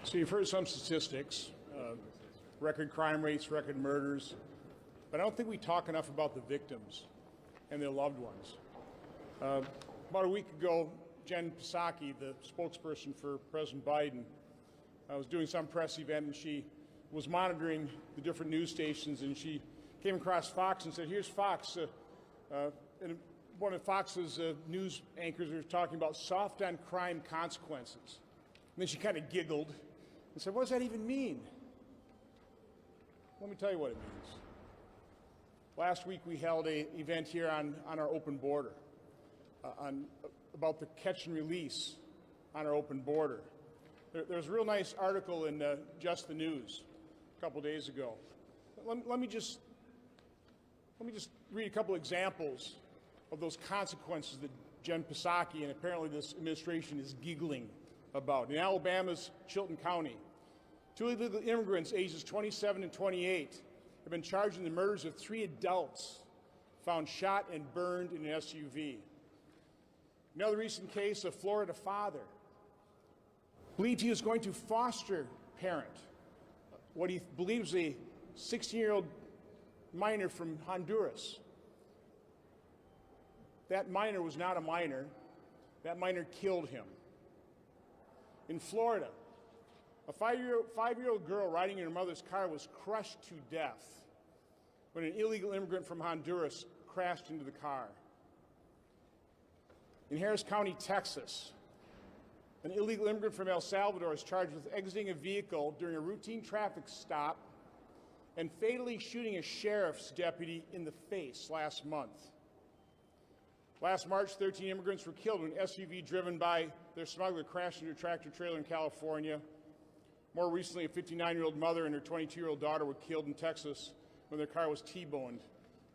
So you've heard some statistics, record crime rates, record murders, but I don't think we talk enough about the victims and their loved ones. About a week ago, Jen Psaki, the spokesperson for President Biden, was doing some press event, and she was monitoring the different news stations, and she came across Fox and said, "Here's Fox." And one of Fox's news anchors was talking about soft on crime consequences. And then she kind of giggled and said, "What does that even mean?" Let me tell you what it means. Last week we held an event here on our open border, about the catch and release on our open border. There's a real nice article in Just the News a couple days ago. Let me just read a couple examples of those consequences that Jen Psaki and apparently this administration is giggling about. In Alabama's Chilton County, 2 illegal immigrants ages 27 and 28 have been charged in the murders of 3 adults found shot and burned in an SUV. Another recent case, a Florida father believed he was going to foster parent what he believes a 16-year-old minor from Honduras. That minor was not a minor. That minor killed him. In Florida, a five-year-old girl riding in her mother's car was crushed to death when an illegal immigrant from Honduras crashed into the car. In Harris County, Texas, an illegal immigrant from El Salvador is charged with exiting a vehicle during a routine traffic stop and fatally shooting a sheriff's deputy in the face last month. Last March, 13 immigrants were killed when an SUV driven by their smuggler crashed into a tractor-trailer in California. More recently, a 59-year-old mother and her 22-year-old daughter were killed in Texas when their car was T-boned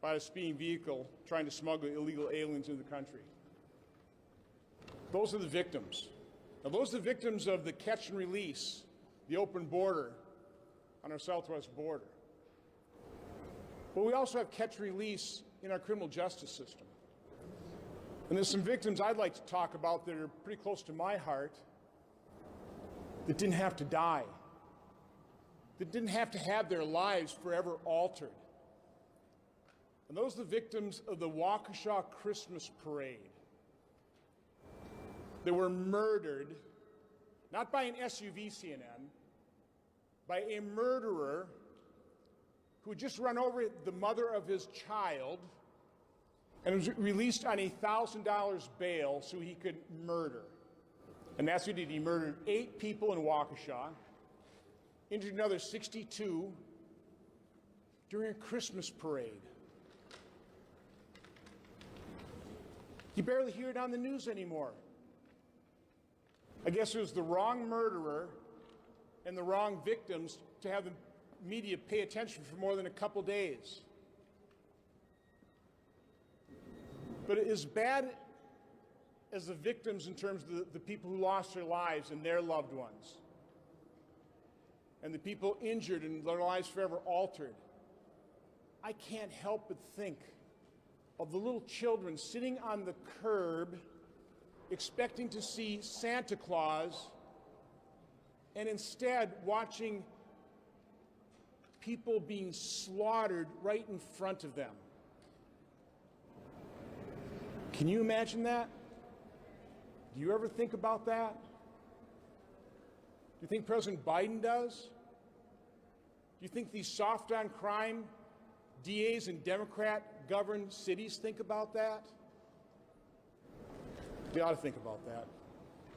by a speeding vehicle trying to smuggle illegal aliens into the country. Those are the victims. Now, those are the victims of the catch and release, the open border on our southwest border. But we also have catch and release in our criminal justice system. And there's some victims I'd like to talk about that are pretty close to my heart that didn't have to die, that didn't have to have their lives forever altered. And those are the victims of the Waukesha Christmas Parade. They were murdered, not by an SUV CNN, by a murderer who had just run over the mother of his child and was released on $1,000 bail so he could murder. And that's what he did. He murdered 8 people in Waukesha, injured another 62 during a Christmas parade. You barely hear it on the news anymore. I guess it was the wrong murderer and the wrong victims to have the media pay attention for more than a couple days. But as bad as the victims in terms of the people who lost their lives and their loved ones, and the people injured and their lives forever altered, I can't help but think of the little children sitting on the curb expecting to see Santa Claus and instead watching people being slaughtered right in front of them. Can you imagine that? Do you ever think about that? Do you think President Biden does? Do you think these soft on crime DAs in Democrat-governed cities think about that? They ought to think about that.